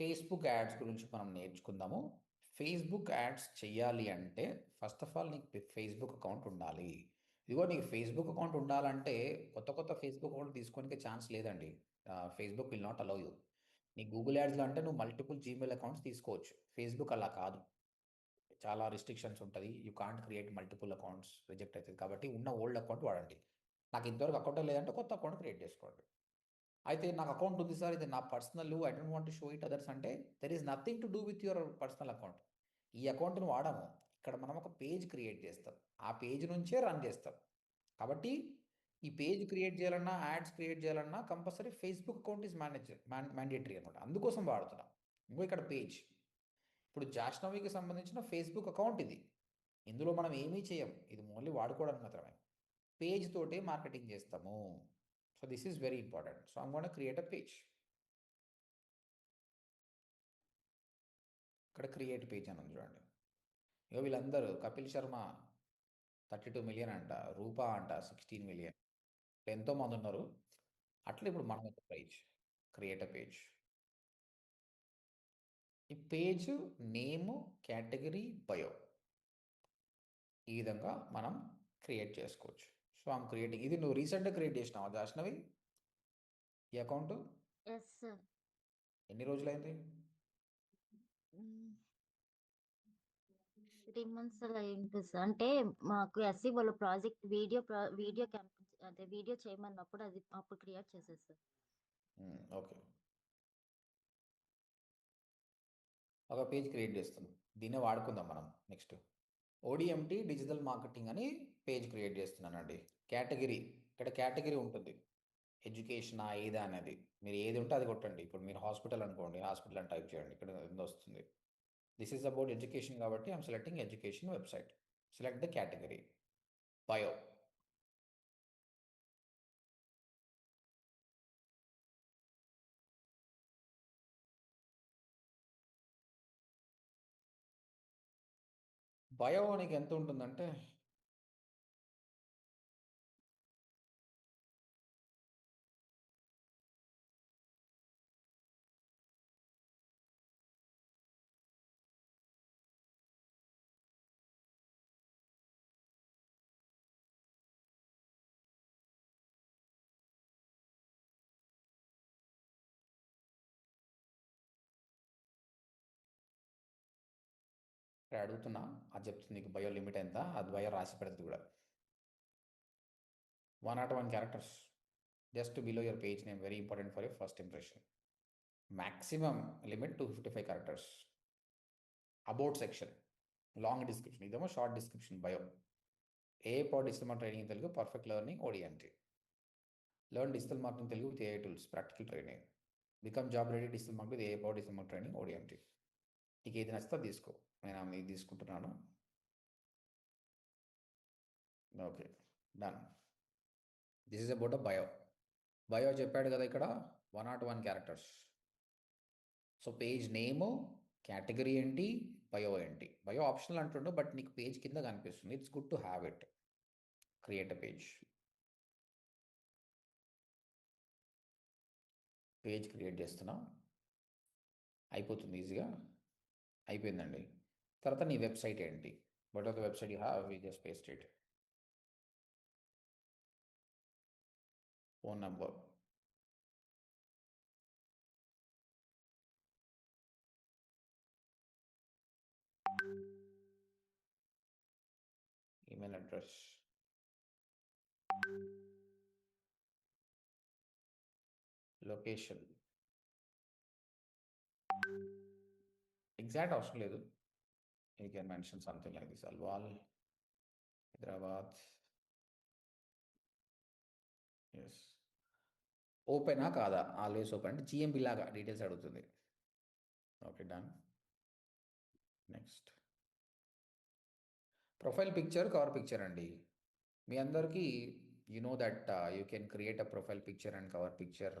Facebook ads గురించి మనం నేర్చుకుందాము. ఫేస్బుక్ యాడ్స్ చేయాలి అంటే ఫస్ట్ ఆఫ్ ఆల్ నీకు ఫేస్బుక్ అకౌంట్ ఉండాలి. ఇదిగో నీకు ఫేస్బుక్ అకౌంట్ ఉండాలంటే కొత్త కొత్త ఫేస్బుక్ అకౌంట్ తీసుకోనికి ఛాన్స్ లేదండి. Facebook will not allow you. నీ గూగుల్ యాడ్స్లో అంటే నువ్వు మల్టిపుల్ జీమెయిల్ అకౌంట్స్ తీసుకోవచ్చు. ఫేస్బుక్ అలా కాదు. చాలా రిస్ట్రిక్షన్స్ ఉంటుంది. You can't create multiple accounts, reject అవుతుంది. కాబట్టి ఉన్న ఓల్డ్ అకౌంట్ వాడండి. నాకు ఇంతవరకు అకౌంట్ లేదంటే కొత్త అకౌంట్ క్రియేట్ చేసుకోండి. అయితే నాకు అకౌంట్ ఉంది సార్, ఇది నా personal, I don't want to show it others అంటే there is nothing to do with your personal account. ఈ అకౌంట్ను వాడము. ఇక్కడ మనం ఒక పేజ్ క్రియేట్ చేస్తాం. ఆ పేజ్ నుంచే రన్ చేస్తాం. కాబట్టి ఈ పేజ్ క్రియేట్ చేయాలన్నా, యాడ్స్ క్రియేట్ చేయాలన్నా compulsory Facebook account is mandatory అనమాట. అందుకోసం వాడుతున్నాం. ఇంకో ఇక్కడ పేజ్. ఇప్పుడు జాష్నవికి సంబంధించిన ఫేస్బుక్ అకౌంట్ ఇది. ఇందులో మనం ఏమీ చేయం. ఇది ఓన్లీ వాడుకోవడానికి మాత్రమే. పేజ్ తోటే మార్కెటింగ్ చేస్తాము. So this is very important. So I'm gonna create a page. ఇక్కడ క్రియేట్ పేజ్ అని ఉంది చూడండి. ఇక వీళ్ళందరూ కపిల్ శర్మ 32 మిలియన్ అంట, రూపా అంట 16 మిలియన్, ఎంతో మంది ఉన్నారు. అట్లా ఇప్పుడు మనం ఒక పేజ్ క్రియేట్ అ పేజ్. ఈ పేజ్ నేమ్, కేటగిరీ, బయో ఈ విధంగా మనం క్రియేట్ చేసుకోవచ్చు. So I'm creating. ఇది నువ్వు రీసెంట్గా క్రియేట్ చేసినావా జాష్నవి ఈ అకౌంట్? Yes sir. ఎన్ని రోజులైంది? 3 months అలా అయింది సార్. అంటే మాకు ఎస్సీ వాళ్ళు ప్రాజెక్ట్ వీడియో క్యాంప్ అదే వీడియో చేయమన్నప్పుడు అది అప్పుడు క్రియేట్ చేసేది సార్. ఓకే, ఒక పేజ్ క్రియేట్ చేస్తున్నాం. దీన్నే వాడుకుందాం మనం నెక్స్ట్. ఓడిఎంటి డిజిటల్ మార్కెటింగ్ అని పేజ్ క్రియేట్ చేస్తున్నానండి. కేటగిరీ, ఇక్కడ కేటగిరీ ఉంటుంది. ఎడ్యుకేషనా ఏదా అనేది మీరు ఏది ఉంటే అది కొట్టండి. ఇప్పుడు మీరు హాస్పిటల్ అనుకోండి, హాస్పిటల్ అని టైప్ చేయండి, ఇక్కడ వస్తుంది. దిస్ ఈజ్ అబౌట్ ఎడ్యుకేషన్ కాబట్టి I'm selecting education website. Select the category. Bio. Bio నీకు ఎంత ఉంటుందంటే ఇక్కడ అడుగుతున్నా, అది చెప్తుంది నీకు బయో లిమిట్ ఎంత, అది బయో రాసి పెడుతుంది కూడా. 101 characters just below your page name, very important for your first impression. Maximum limit 255 characters. About section, long description, ఇదేమో short description bio. A pot digital marketing training Telugu, perfect learning ODMT. Learn digital marketing Telugu with AI tools, practical training. Become job ready digital marketing with AI power digital marketing training ODMT. నీకు ఏది నచ్చితే తీసుకో. నేను ఇది తీసుకుంటున్నాను. Okay, done. This is about a bio. Bio చెప్పాడు కదా ఇక్కడ 101 characters. So page name, category ఏంటి, బయో ఏంటి. బయో ఆప్షనల్ అంటుండు, బట్ నీకు పేజ్ కింద కనిపిస్తుంది. It's good to have it. Create a page. Page create చేస్తున్నా, అయిపోతుంది ఈజీగా. అయిపోయిందండి. తర్వాత నీ వెబ్సైట్ ఏంటి, what are the website you have, we just paste it. Phone number, email address, location. Exact అవసరం లేదు. You can mention something like this, Alwal, Hyderabad. Yes. ఓపెనా కాదా, ఆల్వేస్ ఓపెన్ అంటే జిఎంబి లాగా డీటెయిల్స్ అడుగుతుంది. Okay, done. Next profile picture, cover picture అండి. మీ అందరికీ you know that you can create a profile picture and cover picture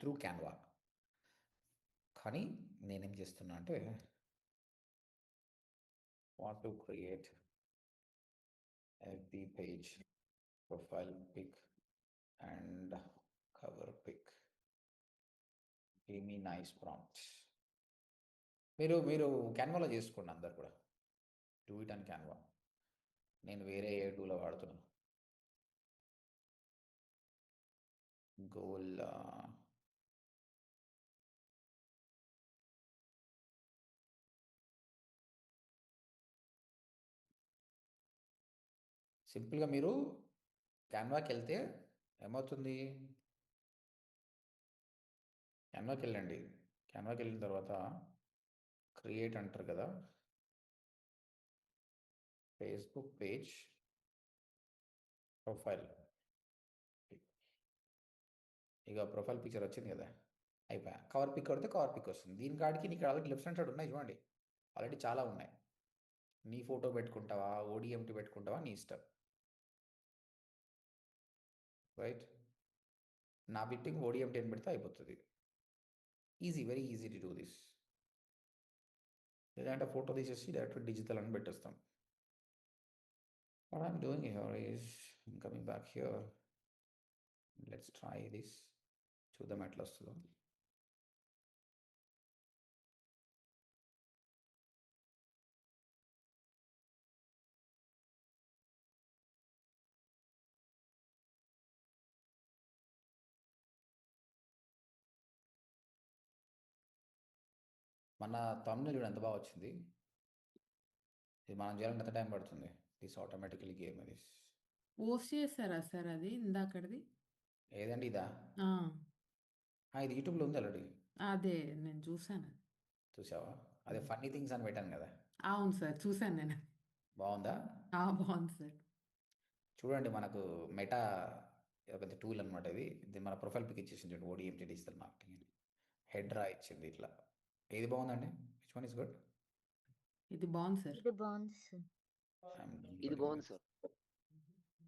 through Canva. కానీ నేనేం చేస్తున్నా అంటే what to create FB page profile pic and cover pic. Give me nice prompt. మీరు మీరు క్యాన్వాలో చేసుకోండి అందరు కూడా. Do it on Canva. నేను వేరే ఏ టూలో వాడుతున్నాను. గోల్ సింపుల్గా మీరు క్యాన్వాకి వెళ్తే ఏమవుతుంది, క్యాన్వాకి వెళ్ళండి. క్యాన్వాకి వెళ్ళిన తర్వాత క్రియేట్ అంటారు కదా, ఫేస్బుక్ పేజ్ ప్రొఫైల్. ఇక ప్రొఫైల్ పిక్చర్ వచ్చింది కదా, అయిపోయా. కవర్ పిక్ కొడితే కవర్ పిక్ వస్తుంది. దీని కాడికి నీకు ఆల్రెడీ లెఫ్ట్ హ్యాండ్ సైడ్ ఉన్నాయి చూడండి, ఆల్రెడీ చాలా ఉన్నాయి. నీ ఫోటో పెట్టుకుంటావా, ఓడిఎంటి పెట్టుకుంటావా, నీ ఇష్టం. రైట్, నా బిట్టింగ్ ఓడిఎంటి అని పెడితే అయిపోతుంది. Easy, very easy to do this. లేదంటే ఫోటో తీసేసి డైరెక్ట్ డిజిటల్ అని పెట్టేస్తాం. What I'm doing here is I'm coming back here. Let's try this. చూద్దాం ఎట్లా వస్తుందో. మన thumbnail చూడు ఎంత బాగా వచ్చింది. ఇది మనం చేయాలంటే ఎంత టైం పడుతుంది. This automatically game this. Post చేశారా సార్ అది ఇందాకటిది? ఏదండి ఇదా? ఆ, ఇది యూట్యూబ్లో ఉంది ఆల్రెడీ. అదే నేను చూసాను అది. చూసావా? అదే ఫన్నీ థింగ్స్ అని పెట్టాను కదా. అవును సార్, చూసాను నేను. బాగుందా? బాగుంది సార్. చూడండి, మనకు మెటా పెద్ద టూల్ అనమాట ఇది. ఇది మన ప్రొఫైల్ పిక్ ఇచ్చేసింది చూడండి, ఓడిఎంటీ డిజిటల్ మార్కెటింగ్ అని. హెడ్ రా ఇచ్చింది ఇట్లా. ఏది బాగుందండి? Which one is good? ఇది బాగుంది సార్. ఇది బాగుంది సార్. ఇది బాగుంది sir.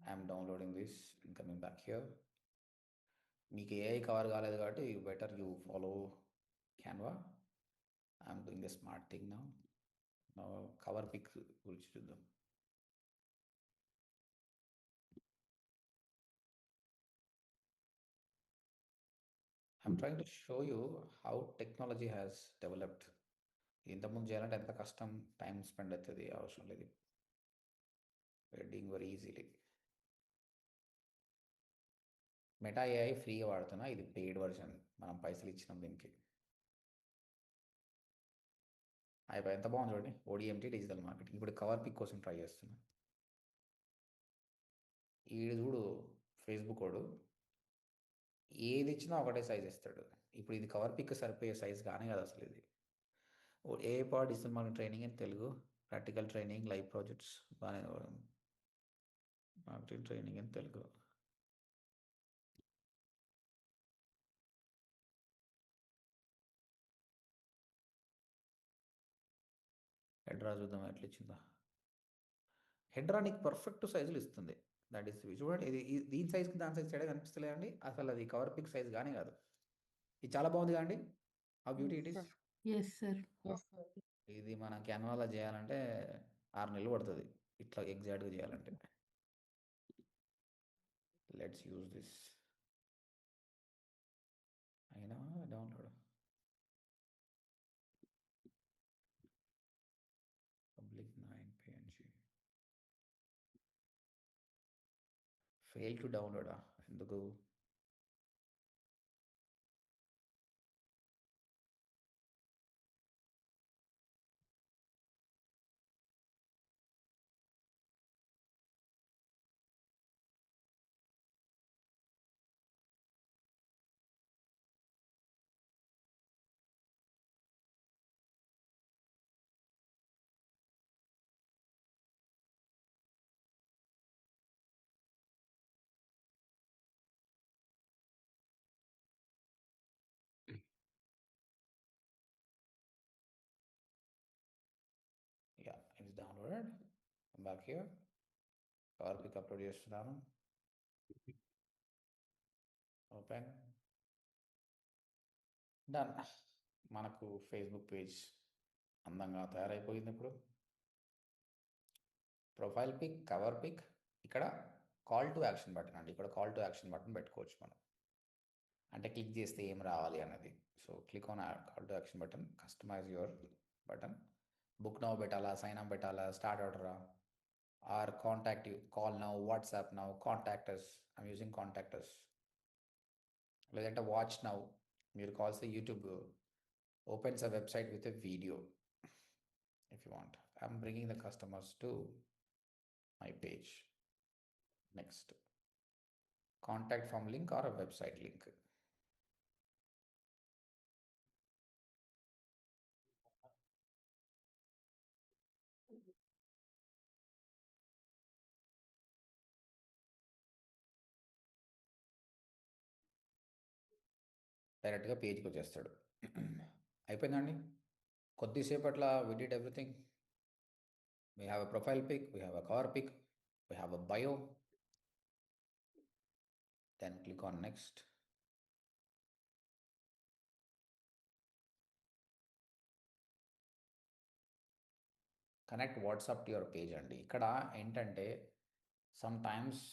I'm downloading this and coming back here. మీకు ఏఐ కవర్ కాలేదు కాబట్టి you better you follow Canva. I'm doing the smart thing now. Cover pic గురించి చూద్దాం. I'm trying to show you how technology has developed. ఇంతకుముందు చేయాలంటే ఎంత కష్టం, time spend అవుతుంది, అవసరం లేదు. Wedding very easily. Meta AI ఫ్రీగా వాడుతున్నా, ఇది పెయిడ్ వర్షన్, మనం పైసలు ఇచ్చినాం దీనికి. అయిపోయి ఎంత బాగుంది చూడండి, ఓడిఎంటీ డిజిటల్ మార్కెటింగ్. ఇప్పుడు కవర్ పిక్ కోసం ట్రై చేస్తున్నా. ఈడు చూడు ఫేస్బుక్ వాడు ఏది ఇచ్చినా ఒకటే సైజ్ ఇస్తాడు. ఇప్పుడు ఇది కవర్ పిక్ సరిపోయే సైజ్ కానీ కాదు అసలు. ఇది ఏ పార్ట్ డిజిటల్ మార్కెటింగ్ ట్రైనింగ్ అని Telugu, practical training, live projects, బాగానే మార్కెటింగ్ ట్రైనింగ్ అని తెలుగు. హెడ్రా చూద్దాం ఎట్లా ఇచ్చిందా. హెడ్రా నీకు పర్ఫెక్ట్ సైజులు ఇస్తుంది. దట్ ఈస్ చూడండి, ఇది దీని సైజ్కి దాని సైజ్ తేడా కనిపిస్తలేదండి. అసలు అది కవర్ పిక్ సైజ్ కానీ కాదు. ఇది చాలా బాగుంది కదండి. How beauty it is. Yes sir. ఇది మనం క్యాన్వాలో చేయాలంటే 6 నెలలు పడుతుంది ఇట్లా ఎగ్జాక్ట్గా చేయాలంటే. Let's use this. అయినా download public 9 PNG. Fail to డౌన్లోడా? ఎందుకు? Yeah, it's downloaded. I'm back here. Cover pic upload చేస్తున్నాను. ఓపెన్. డన్. మనకు ఫేస్బుక్ పేజ్ అందంగా తయారైపోయింది. ఇప్పుడు ప్రొఫైల్ పిక్, కవర్ పిక్, ఇక్కడ కాల్ టు యాక్షన్ బటన్ అండి. ఇక్కడ కాల్ టు యాక్షన్ బటన్ పెట్టుకోవచ్చు మనం. అంటే క్లిక్ చేస్తే ఏం రావాలి అన్నది. So click on call to action button, customize your button. Book now పెట్టాలా, సైన్ అప్ పెట్టాలా, స్టార్ట్ ఆర్డరా, or contact you, call now, WhatsApp now, contact us, I'm using contact us. లేదంటే వాచ్ నౌ, మీరు కావాల్సిన YouTube opens a website with a video if you want. I'm bringing the customers to my page. Next, contact form link or a website link. డైరెక్ట్గా పేజ్కి వచ్చేస్తాడు. అయిపోయిందండి. కొద్దిసేపట్ల we did everything. We have a profile pic, we have a cover pic, we have a bio. Then click on next. Connect WhatsApp to your page అండి. ఇక్కడ ఏంటంటే some times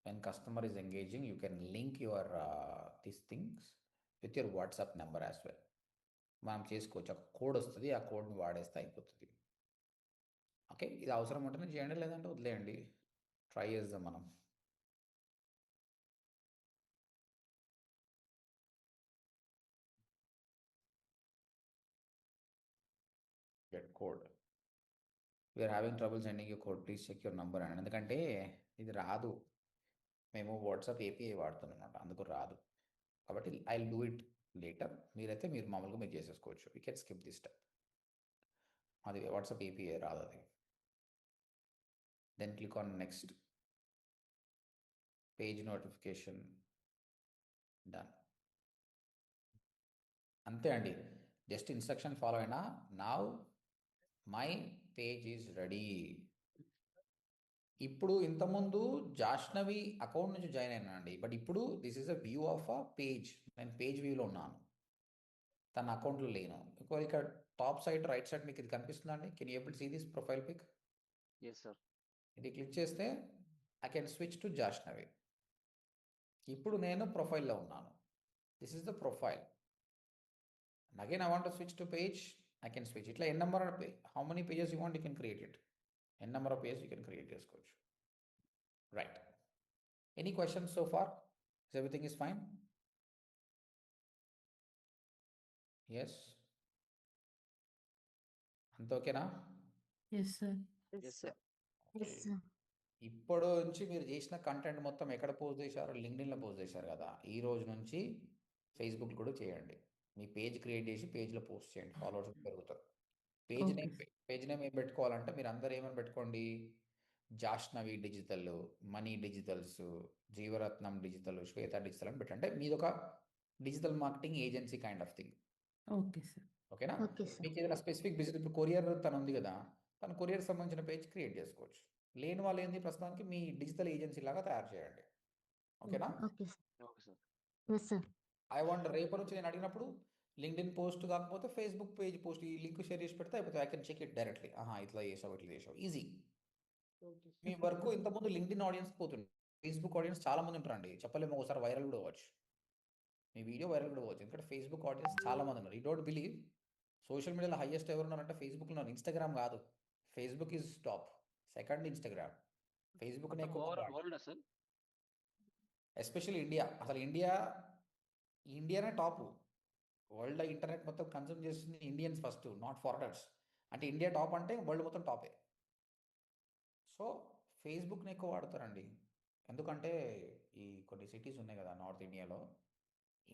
when customer is engaging you can link your this things with your WhatsApp number as well. మనం చేసుకోవచ్చు. ఒక code వస్తుంది, ఆ కోడ్ని వాడేస్తే అయిపోతుంది. ఓకే, ఇది అవసరం ఉంటేనే చేయండి, లేదంటే వదిలేయండి. ట్రై చేద్దాం మనం. Get code. We're having trouble sending you code, please check your number అని. ఎందుకంటే ఇది రాదు, మేము వాట్సాప్ ఏపీఐ వాడుతున్నాం అనమాట, అందుకు రాదు. కాబట్టి I will do it later. మీరైతే మీరు మామూలుగా మీరు చేసేసుకోవచ్చు. You can skip this step. అది వాట్సాప్ ఏపీఐ రాదు అది. Then click on next. Page notification done. అంతే అండి, జస్ట్ ఇన్స్ట్రక్షన్ ఫాలో అయినా. Now my page is ready. ఇప్పుడు ఇంతకుముందు జాష్నవి అకౌంట్ నుంచి జాయిన్ అయినానండి, బట్ ఇప్పుడు this is a view of a page. నేను పేజ్ వ్యూలో ఉన్నాను, తన అకౌంట్లో లేను. ఇక్కడ టాప్ సైడ్ రైట్ సైడ్ మీకు ఇది కనిపిస్తుందండి. Can you able see this profile pic? Yes sir. ఇది క్లిక్ చేస్తే I can switch to Jashnavi. ఇప్పుడు నేను ప్రొఫైల్లో ఉన్నాను. This is the profile. And again I want to switch to page, I can switch. ఇట్లా N number how many pages you want you can create it. N number of pages you can create చేసుకోవచ్చు. Right. Any questions so far? Everything is fine? Yes, అంత ఓకేనా? Yes sir. Yes sir. Yes sir. ఇప్పుడు నుంచి మీరు చేసిన content మొత్తం ఎక్కడ post చేశారు? లింక్డ్ఇన్లో పోస్ట్ చేశారు కదా. ఈ రోజు నుంచి ఫేస్బుక్ కూడా చేయండి. మీ పేజ్ క్రియేట్ చేసి పేజ్లో పోస్ట్ చేయండి, ఫాలోవర్స్ పెరుగుతారు. Page okay name sir. Page name ఏం పెట్టుకోవాలంటే మీరు అందరు ఏమని పెట్టుకోండి, Jashnavi digital, money digitals, Jeevaratnam digital, Shweta digital అని పెట్టండి. మీది ఒక digital marketing agency kind of thing. Okay sir. ఓకేనా? Okay sir. మీకు ఏదైనా స్పెసిఫిక్ బిజినెస్, ఇప్పుడు కొరియర్ తను ఉంది కదా, తను కొరియర్ సంబంధించిన పేజ్ క్రియేట్ చేసుకోవచ్చు. లేని వాళ్ళు ఏంది, ప్రస్తుతానికి మీ డిజిటల్ ఏజెన్సీ లాగా తయారు చేయండి. ఓకేనా? Okay sir. Okay sir. Yes sir. I want రేపటి నుంచి నేను అడిగినప్పుడు లింక్డ్ఇన్ పోస్ట్ కాకపోతే ఫేస్బుక్ పేజ్ పోస్ట్, ఈ లింక్ షేర్ చేసి పెడితే అయిపోతుంది. I can check it directly. ఇట్లా చేసావు, ఇట్లా చేసావు, ఈజీ. మీ వర్క్ ఇంతకుముందు లింక్డ్ఇన్ ఆడియన్స్ పోతుంది, ఫేస్బుక్ ఆడియన్స్ చాలా మంది ఉంటారండి. చెప్పలేము, ఒకసారి వైరల్ కూడా అవ్వచ్చు, మీ వీడియో వైరల్ కూడా అవ్వచ్చు. ఎందుకంటే ఫేస్బుక్ ఆడియన్స్ చాలా మంది ఉన్నారు. యూ డోంట్ బిలీవ్, సోషల్ మీడియాలో హైయెస్ట్ ఎవరు ఉన్నారంటే ఫేస్బుక్లో ఉన్నారు. ఇన్స్టాగ్రామ్ కాదు, Facebook is top, second Instagram. ఫేస్బుక్నే ఎక్కువ overall world sir. Especially India. అసలు ఇండియానే టాప్. వరల్డ్ ఇంటర్నెట్ మొత్తం కన్సూమ్ చేస్తుంది ఇండియన్స్ ఫస్ట్, నాట్ ఫారినర్స్. అంటే ఇండియా టాప్ అంటే వరల్డ్ మొత్తం టాపే. సో ఫేస్బుక్ని ఎక్కువ వాడతారండి. ఎందుకంటే ఈ కొన్ని సిటీస్ ఉన్నాయి కదా నార్త్ ఇండియాలో,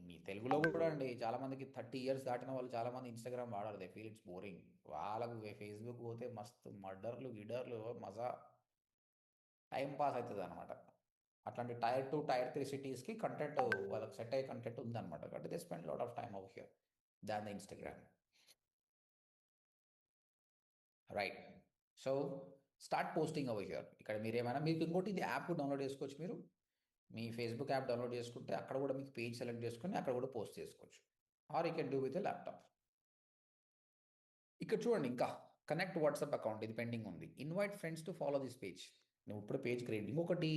మీ తెలుగులో కూడా అండి, చాలామందికి 30 years దాటిన వాళ్ళు చాలామంది ఇన్స్టాగ్రామ్ వాడరు. They feel it's boring. వాళ్ళకు ఫేస్బుక్ పోతే మస్తు మర్డర్లు గిడర్లు మజా, టైం పాస్ అవుతుంది అనమాట. అట్లాంటి టైర్ 2 టైర్ 3 సిటీస్కి కంటెంట్, వాళ్ళకి సెట్ అయ్యే కంటెంట్ ఉందన్నమాట. కాబట్టి they spend lot of time over here than the Instagram. Right. So start posting over here. ఇక్కడ మీరు ఏమైనా, మీకు ఇంకోటి ఇది యాప్ డౌన్లోడ్ చేసుకోవచ్చు. మీరు మీ ఫేస్బుక్ యాప్ డౌన్లోడ్ చేసుకుంటే అక్కడ కూడా మీకు పేజ్ సెలెక్ట్ చేసుకొని అక్కడ కూడా పోస్ట్ చేసుకోవచ్చు. Or you can do with a laptop. ఇక్కడ చూడండి, ఇంకా కనెక్ట్ వాట్సాప్ అకౌంట్, ఇది పెండింగ్ ఉంది. Invite friends to follow this page. నువ్వు ఇప్పుడు పేజ్ క్రియేట్. ఇంకొకటి,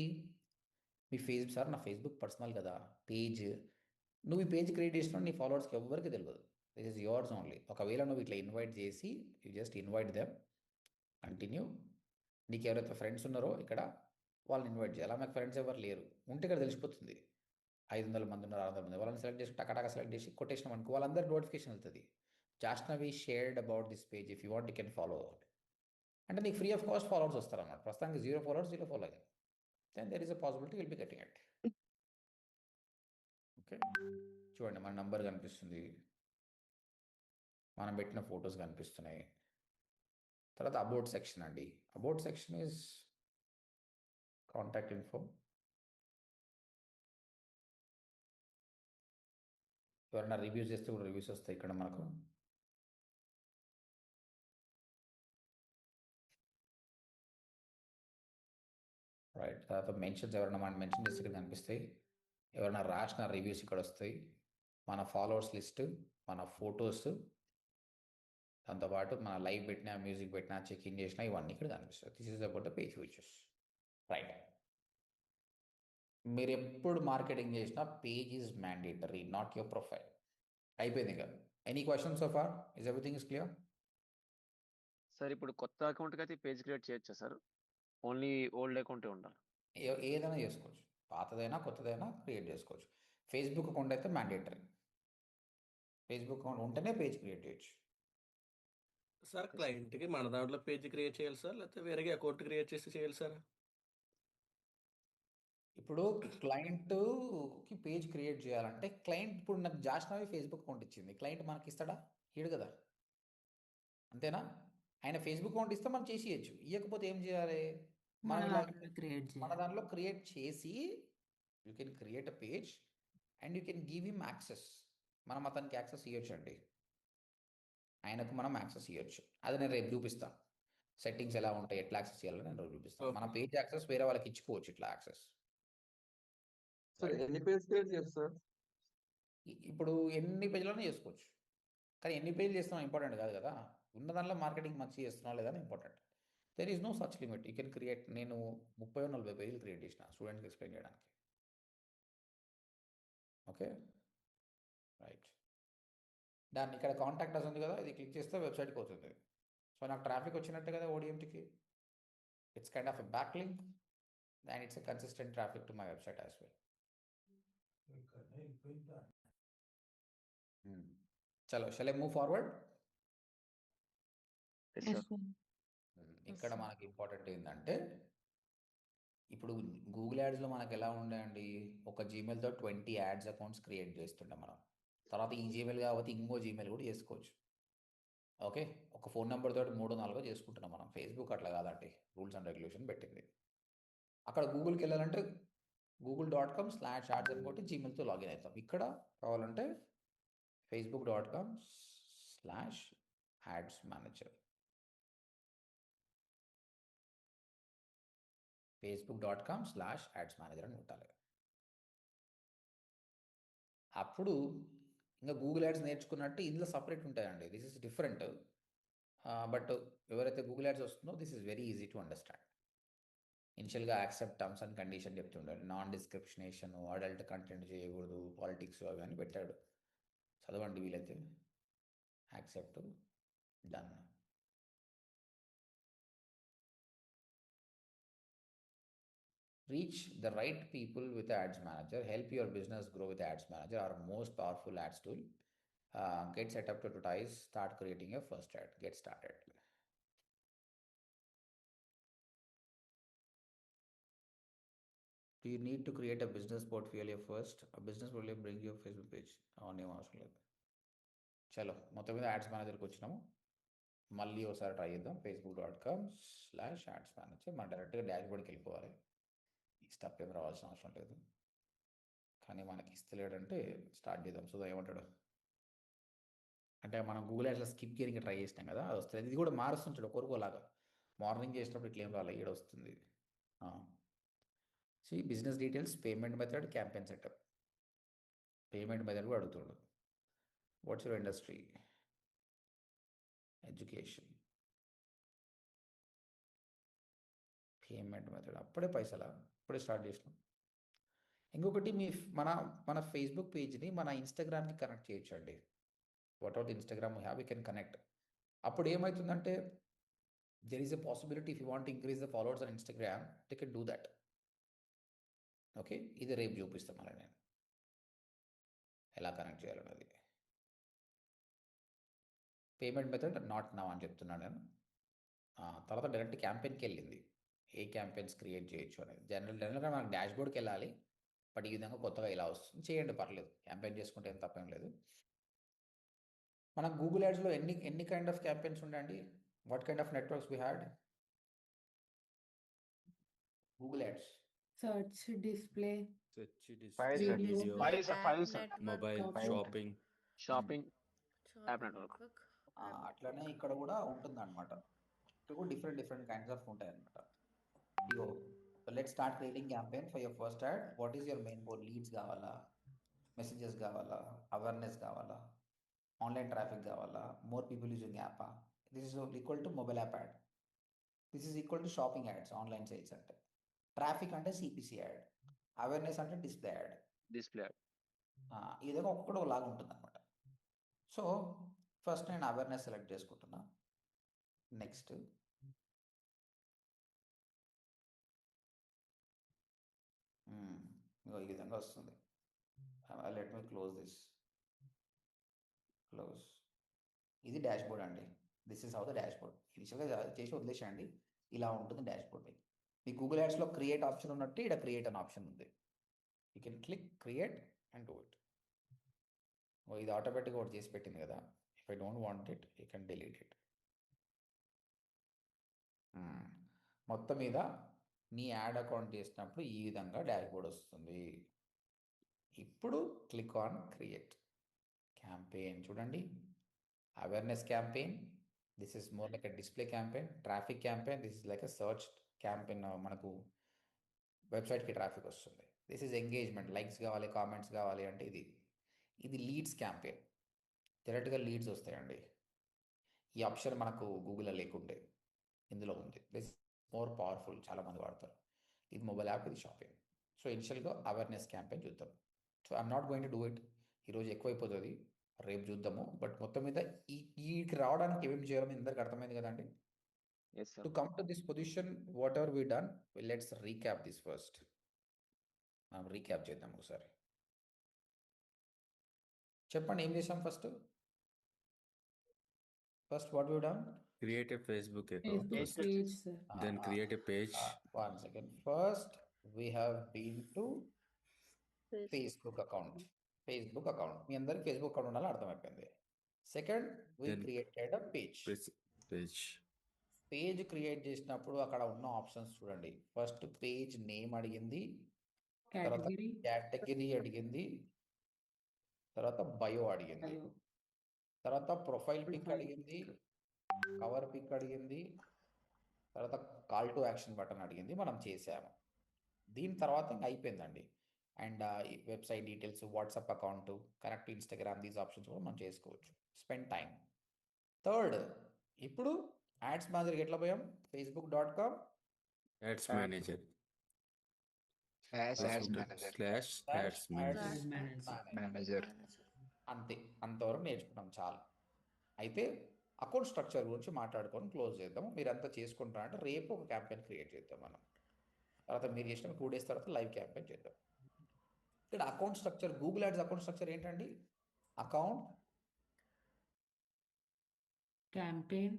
మీ సార్ నా ఫేస్బుక్ పర్సనల్ కదా పేజ్, నువ్వు ఈ పేజ్ క్రియేట్ చేసినావు నీ ఫాలోవర్స్కి ఎవ్వరికి తెలియదు. This is yours only. ఒకవేళ నువ్వు ఇట్లా ఇన్వైట్ చేసి you just invite them, continue. నీకు ఎవరైతే ఫ్రెండ్స్ ఉన్నారో ఇక్కడ వాళ్ళని ఇన్వైట్ చేయాలి. మాకు ఫ్రెండ్స్ ఎవరు లేరు ఉంటే ఇక్కడ తెలిసిపోతుంది 500 మంది ఉన్నారు, 600 మంది, వాళ్ళని సెలెక్ట్ చేసి టకాటక సెలెక్ట్ చేసి కొట్టేసినాం అనుకో, వాళ్ళందరూ నోటిఫికేషన్ వెళ్తుంది. Jashnavi shared about this page, if you want you can follow. అంటే నీకు ఫ్రీ ఆఫ్ కాస్ట్ ఫాలోవర్స్ వస్తారన్నమాట. ప్రస్తుతానికి 0 followers, 0 following. Then there is a possibility will be getting it. Okay, చూడండి మన నంబర్ కనిపిస్తుంది, మనం పెట్టిన ఫొటోస్ కనిపిస్తున్నాయి. తర్వాత అబౌట్ సెక్షన్ అండి. About section is contact info. ఎవరైనా రివ్యూస్ చేస్తే కూడా రివ్యూస్ వస్తాయి ఇక్కడ మనకు. రైట్, తర్వాత మెన్షన్స్ ఎవరైనా మనం మెన్షన్ చేస్తే ఇక్కడ కనిపిస్తాయి. ఎవరైనా రాసిన రివ్యూస్ ఇక్కడ వస్తాయి. మన ఫాలోవర్స్ లిస్ట్, మన ఫొటోస్, దాంతోపాటు మన లైవ్ పెట్టినా, మ్యూజిక్ పెట్టినా, చెక్ ఇన్ చేసినా ఇవన్నీ ఇక్కడ కనిపిస్తాయి. This is about the page features. Right, మీరు ఎప్పుడు మార్కెటింగ్ చేసినా page is mandatory, not your profile. అయిపోయింది ఇంకా. Any question so far? Is everything is clear? Sir ఇప్పుడు కొత్త అకౌంట్కి అయితే పేజ్ క్రియేట్ చేయొచ్చా సార్? ఓన్లీ ఓల్డ్ అకౌంటే ఉండాలి? ఏదైనా చేసుకోవచ్చు, పాతదైనా కొత్తదైనా క్రియేట్ చేసుకోవచ్చు. ఫేస్బుక్ అకౌంట్ అయితే మ్యాండేటరీ. ఫేస్బుక్ అకౌంట్ ఉంటేనే పేజ్ క్రియేట్ చేయొచ్చు. సార్ క్లయింట్కి మన దాంట్లో పేజ్ క్రియేట్ చేయాలి సార్, లేకపోతే వేరేగా అకౌంట్ క్రియేట్ చేసి చేయాలి సార్? ఇప్పుడు క్లయింట్కి పేజ్ క్రియేట్ చేయాలంటే క్లయింట్, ఇప్పుడు నాకు జాష్నవి ఫేస్బుక్ అకౌంట్ ఇచ్చింది, క్లయింట్ మనకి ఇస్తాడా? ఇయ్యడు కదా, అంతేనా? ఆయన ఫేస్బుక్ అకౌంట్ ఇస్తే మనం చేసి ఇవ్వచ్చు. ఇవ్వకపోతే ఏం చేయాలి? మన మనం ఇలా దాంట్లో క్రియేట్ మన చేయాలి. దాంట్లో క్రియేట్ చేసి you can create a page and you can give him access. మనం అతనికి యాక్సెస్ ఇవ్వచ్చు అండి, ఆయనకు మనం యాక్సెస్ ఇవ్వచ్చు. అది నేను రేపు చూపిస్తాను. సెట్టింగ్స్ ఎలా ఉంటాయి, ఎట్లా యాక్సెస్ చేయాలని నేను రేపు చూపిస్తాను. మన Okay. పేజ్ యాక్సెస్ వేరే వాళ్ళకి ఇచ్చుకోవచ్చు, ఇట్లా యాక్సెస్. సార్ ఎన్ని పేజ్ క్రియేట్ చేస్తారు సార్? ఇప్పుడు ఎన్ని పేజీలైనా చేసుకోవచ్చు, కానీ ఎన్ని పేజీలు చేస్తున్నాం ఇంపార్టెంట్ కాదు కదా. ఉన్న దానిలో మార్కెటింగ్ మంచిగా చేస్తున్నాం లేదా important. There is no such limit. You can create. నేను 30-40 పేజీలు క్రియేట్ చేసిన స్టూడెంట్స్కి ఎక్స్ప్లెయిన్ చేయడానికి. Okay, right. దాన్ని ఇక్కడ కాంటాక్ట్ అస్ ఉంది కదా, ఇది క్లిక్ చేస్తే వెబ్సైట్కి అవుతుంది. సో నాకు ట్రాఫిక్ వచ్చినట్టే కదా ఓడిఎంటీకి. It's kind of a back link and it's a consistent traffic to my website as well. చలో, shall I move forward? Yes Yes, sir. sir. ఇక్కడ sir. మనకి ఇంపార్టెంట్ ఏంటంటే, ఇప్పుడు గూగుల్ యాడ్స్లో మనకు ఎలా ఉండేయండి, ఒక జీమెయిల్తో 20 యాడ్స్ అకౌంట్స్ క్రియేట్ చేస్తుండే మనం. తర్వాత ఈ జీమెయిల్ కాబట్టి ఇంకో జీమెయిల్ కూడా చేసుకోవచ్చు. ఓకే, ఒక ఫోన్ నెంబర్ తోటి 3-4 చేసుకుంటున్నాం మనం. ఫేస్బుక్ అట్లా కాదండి, రూల్స్ అండ్ రెగ్యులేషన్ పెట్టింది. అక్కడ గూగుల్కి వెళ్ళాలంటే google.com/ads అని కొట్టి జీమెయిల్తో లాగిన్ అవుతాం. ఇక్కడ కావాలంటే facebook.com/ads manager. facebook.com/ads manager అని కొట్టాలి. అప్పుడు ఇంకా గూగుల్ యాడ్స్ నేర్చుకున్నట్టు ఇందులో సపరేట్ ఉంటాయండి. This is different. బట్ ఎవరైతే గూగుల్ యాడ్స్ వస్తుందో this is very easy to understand. ఇనిషియల్గా యాక్సెప్ట్ టర్మ్స్ అండ్ కండిషన్ చెప్తుండాడు. నాన్ డిస్క్రిప్షనేషన్, అడల్ట్ కంటెంట్ చేయకూడదు, పాలిటిక్స్ అవి అని పెట్టాడు. చదవండి వీలైతే. Accept, done. Reach the right people with Ads Manager. Help your business grow with Ads Manager, our most powerful ads tool. Get set up to advertise. Start creating your first ad. Get started. Do you need to create a business portfolio first? A business portfolio brings your Facebook page. ఏం అవసరం లేదు. చలో, మొత్తం మీద ads మేనేజర్కి వచ్చినాము. మళ్ళీ ఒకసారి ట్రై చేద్దాం. facebook.com/ads manager. మనం డైరెక్ట్గా డాష్బోర్డ్కి వెళ్ళిపోవాలి. ఈ స్టెప్ ఏం రావాల్సిన అవసరం లేదు. కానీ మనకి ఇస్తలేడంటే స్టార్ట్ చేద్దాం. సో ఏమంటాడు అంటే, మనం గూగుల్ యాడ్స్లో స్కిప్ గేరింగ్ ట్రై చేసినాం కదా, అది వస్తుంది. ఇది కూడా మారుస్తుంటాడు ఒక్కొక్కలాగా. మార్నింగ్ చేసినప్పుడు ఇట్లా ఏం రాలే, ఈడ వస్తుంది. Business details, payment method, campaign setup. Payment method కూడా అడుగుతాడు. What's your industry, education, payment method. అప్పుడే పైసలా, ఇప్పుడే స్టార్ట్ చేసినాం. ఇంకొకటి మన ఫేస్బుక్ పేజ్ని మన ఇన్స్టాగ్రామ్కి కనెక్ట్ చేయొచ్చండి. What ever the Instagram have we can connect. అప్పుడు ఏమవుతుందంటే there is a possibility if you want increase the followers on Instagram they can do that. Okay, ఇది రేపు చూపిస్తాను మళ్ళీ నేను ఎలా కనెక్ట్ చేయాలన్నది. పేమెంట్ మెథడ్ నాట్ నౌ అని చెప్తున్నాను నేను. తర్వాత డైరెక్ట్ క్యాంపెయిన్కి వెళ్ళింది, ఏ క్యాంపెయిన్స్ క్రియేట్ చేయొచ్చు అనేది. జనరల్గా మనకు డాష్బోర్డ్కి వెళ్ళాలి, బట్ ఈ విధంగా కొత్తగా ఇలా వస్తుంది. చేయండి, పర్లేదు, క్యాంపెయిన్ చేసుకుంటే ఏం తప్పేం లేదు. మన గూగుల్ యాడ్స్లో ఎన్ని కైండ్ ఆఫ్ క్యాంపెయిన్స్ ఉన్నాయండి? What kind of networks we had? Google ads, Search, display, Search, Five, display, sir. video, Five, sir. Five, sir. mobile, Shopping. shopping. Shopping, app network. అట్లనే ఇక్కడ కూడా ఉంటుంది అనమాట. ఇక్కడ కూడా డిఫరెంట్ కైండ్స్ ఆఫ్ ఉంటాయి అనమాట. ఇగో, let start creating campaign for your first ad. What is your main goal? Leads కావాలా, మెసేజెస్ కావాలా, అవేర్నెస్ కావాలా, ఆన్లైన్ ట్రాఫిక్ కావాలా, మోర్ పీపుల్ యూజింగ్ యాపా? This is equal to mobile app ad. This is equal to shopping ads, online sales అంటే. Traffic అంటే CPC ad, awareness అంటే display ad. Display. ఈ విధంగా ఒక్కొక్కటి ఒకలాగా ఉంటుంది అనమాట. సో ఫస్ట్ నేను అవేర్నెస్ సెలెక్ట్ చేసుకుంటున్నా. నెక్స్ట్ ఈ విధంగా వస్తుంది. Let me close this. Close. ఇది డాష్ బోర్డ్ అండి. This is how the dash board. ఇనిషియల్గా చేసి వదిలేసేయండి, ఇలా ఉంటుంది డాష్ బోర్డ్. మీ గూగుల్ యాడ్స్లో క్రియేట్ ఆప్షన్ ఉన్నట్టు ఇక్కడ క్రియేట్ అనే ఆప్షన్ ఉంది. You can click create and do it. ఇది ఆటోమేటిక్గా ఒకటి చేసి పెట్టింది కదా. If I don't want it, you can delete it. మొత్తం మీద నీ యాడ్ అకౌంట్ చేసినప్పుడు ఈ విధంగా డాష్ బోర్డ్ వస్తుంది. ఇప్పుడు క్లిక్ ఆన్ క్రియేట్ క్యాంపెయిన్. చూడండి, awareness campaign, this is more like a display campaign. Traffic campaign, this is like a search campaign. మనకు వెబ్సైట్కి ట్రాఫిక్ వస్తుంది. దిస్ ఈజ్ ఎంగేజ్మెంట్, లైక్స్ కావాలి, కామెంట్స్ కావాలి అంటే ఇది లీడ్స్ క్యాంపెయిన్. డైరెక్ట్గా లీడ్స్ వస్తాయండి. ఈ ఆప్షన్ మనకు గూగుల్లో లేకుండే, ఇందులో ఉంది. దిస్ మోర్ పవర్ఫుల్, చాలామంది వాడతారు. ఇది మొబైల్ యాప్, ఇది షాపింగ్. సో ఇనిషియల్గా అవేర్నెస్ క్యాంపెయిన్ చూద్దాం. So I'm not going to do it. ఈరోజు ఎక్కువైపోతుంది, రేపు చూద్దాము. బట్ మొత్తం మీద ఈకి రావడానికి ఏమేమి చేయాలో మీ అందరికి అర్థమైంది కదండి. Yes, sir. To come to this position, whatever we done, well, let's recap this first. మనం రీక్యాప్ చేద్దాం ఒకసారి. చెప్పండి ఏం చేసాం first what we done? Create a Facebook account. Facebook page, sir. Then create a page. One second. First we have been to Facebook account. మీ అందరికి Facebook account ఉండాలని అర్థమైపోయింది. Second, we Then created a page. Page create చేసినప్పుడు అక్కడ ఉన్న options చూడండి. First page name అడిగింది, తర్వాత Category, category అడిగింది, తర్వాత బయో అడిగింది, bio, తర్వాత ప్రొఫైల్ పిక్ Profile అడిగింది, కవర్ పిక్ అడిగింది, తర్వాత కాల్ టు యాక్షన్ బటన్ అడిగింది. మనం చేసాము. దీని తర్వాత ఇంకా అయిపోయిందండి. And website details, WhatsApp account, connect Instagram, these options కూడా మనం చేసుకోవచ్చు. Spend time. థర్డ్, ఇప్పుడు యాడ్స్ మాదిరికి ఎట్లా పోయాం? facebook.com Ads manager. Ads Facebook manager. / ads manager. Manager. అంతే, అంతవరకు నేర్చుకున్నాం చాలు. అయితే అకౌంట్ స్ట్రక్చర్ గురించి మాట్లాడుకొని క్లోజ్ చేద్దాం. మీరు అంతా చేసుకుంటారంటే రేపు ఒక క్యాంపెయిన్ క్రియేట్ చేద్దాం మనం. తర్వాత మీరు చేసిన 2 days తర్వాత లైవ్ క్యాంపెయిన్ చేద్దాం. ఇక్కడ account structure, Google ads account structure ఏంటండి? Account, campaign,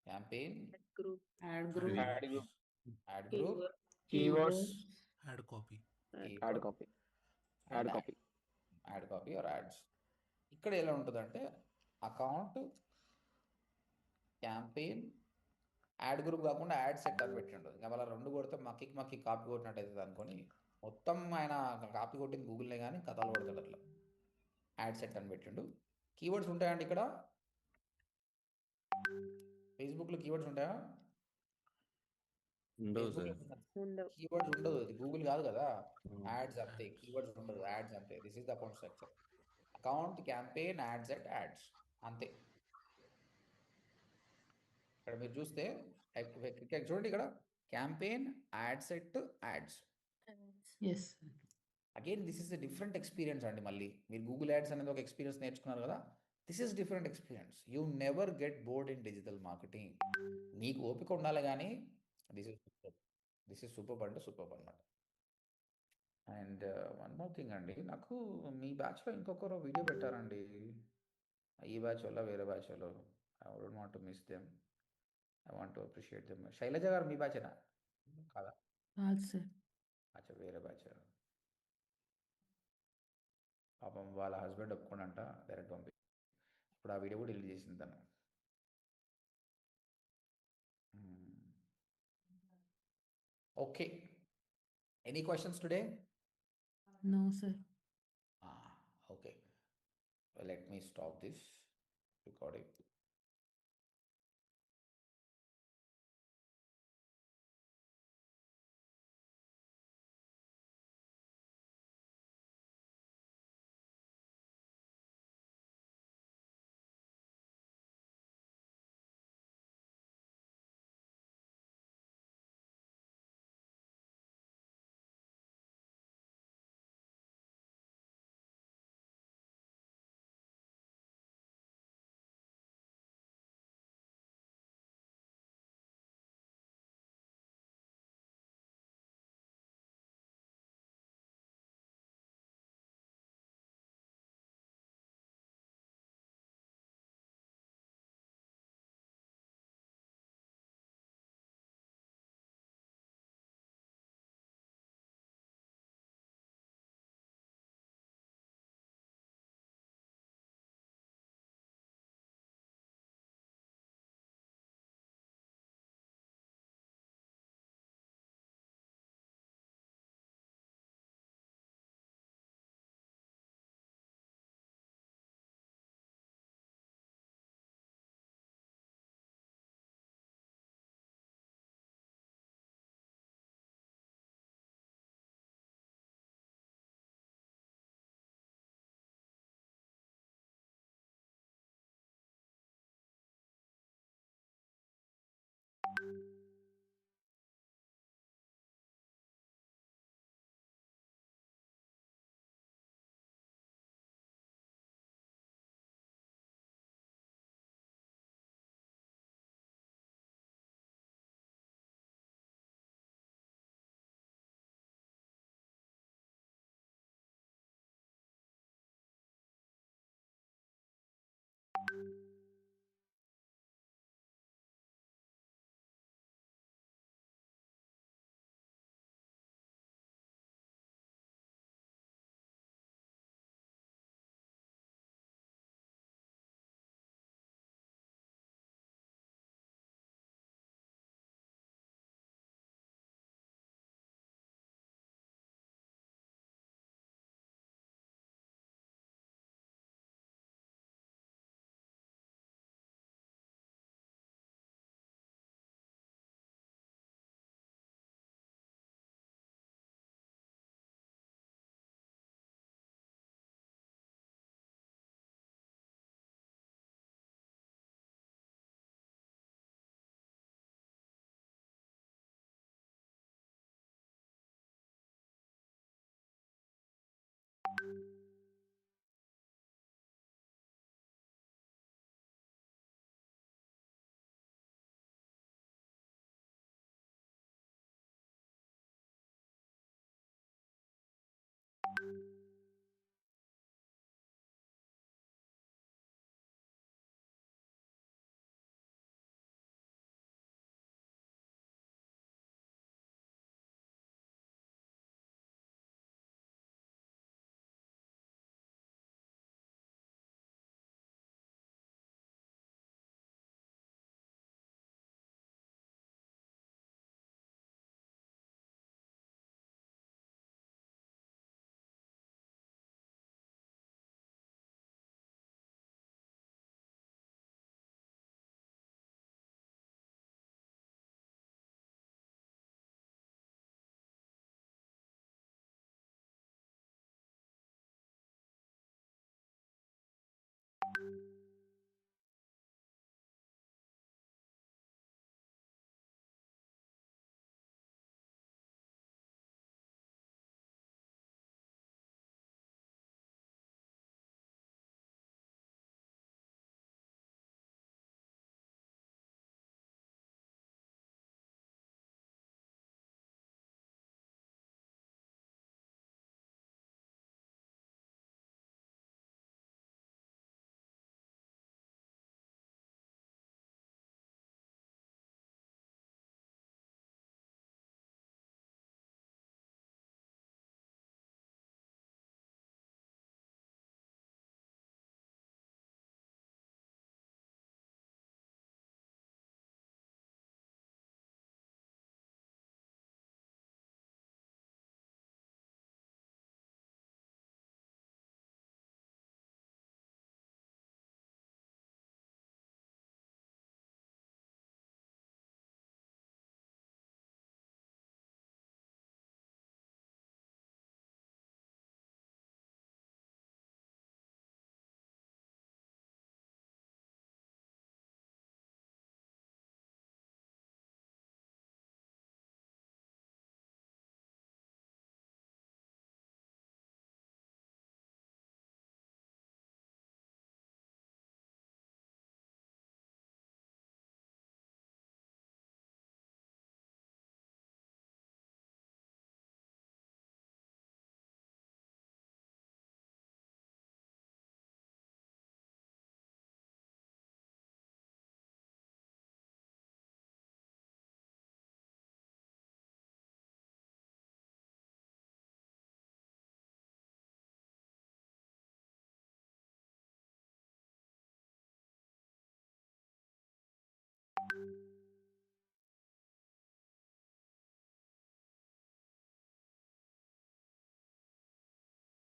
campaign, ad group, ad group, Keywords. Ad copy. Ad copy. Ad copy. Ad copy or ads. ఇక్కడ ఎలా ఉంటుందంటే అకౌంట్, క్యాంపెయిన్, యాడ్ గ్రూప్ కాకుండా ad set అని పెట్టిండు. ఇంకా మళ్ళీ 2 కొడితే మక్కి కాపీ కొట్టినట్టు అవుతుంది అనుకొని మొత్తం ఆయన కాపీ కొట్టింది గూగుల్నే కానీ కథలు కొడతాడు అట్లా. యాడ్ సెట్ అని పెట్టిండు. కీవర్డ్స్ ఉంటాయండి ఇక్కడ? ఫేస్బుక్లో కీవర్డ్స్ ఉంటాయా? ఉండవు సార్. కీవర్డ్స్ ఉండదు, ఇది గూగుల్ కాదు కదా. యాడ్స్ అంతే, కీవర్డ్స్ ఉండదు, యాడ్స్ అంతే. This is the account structure. Account, campaign, ads at ads అంతే. ఇక్కడ మీరు చూస్తే చూడండి, ఇక్కడ campaign, ad set, ads yes sir. Again this is a different experience అండి. మళ్ళీ మీరు గూగుల్ యాడ్స్ అనేది ఒక ఎక్స్పీరియన్స్ నేర్చుకున్నారు కదా, this is different experience. You never get bored in digital marketing. నీకు ఓపిక ఉండాలి కానీ దిస్ ఇస్ సూపర్ అంటే సూపర్ అనమాట. అండ్ వన్ మోర్ థింగ్ అండి, నాకు మీ బ్యాచ్లో ఇంకొకరు వీడియో పెట్టారండి. ఈ బ్యాచ్ వల్ల వేరే బ్యాచ్ వాళ్ళు, I wouldn't want to miss them, I want to appreciate them. Shailaja గారు మీ బ్యాచేనా? కాదా? కాదు సార్. అచ్చా, వేరే బ్యాచ్. పాపం వాళ్ళ హస్బెండ్ ఒప్పుకోనంట డైరెక్ట్ పంపి. ఇప్పుడు ఆ వీడియో కూడా డిలీట్ చేసింది తను. Okay, any questions today? No sir. Okay, let me stop this recording.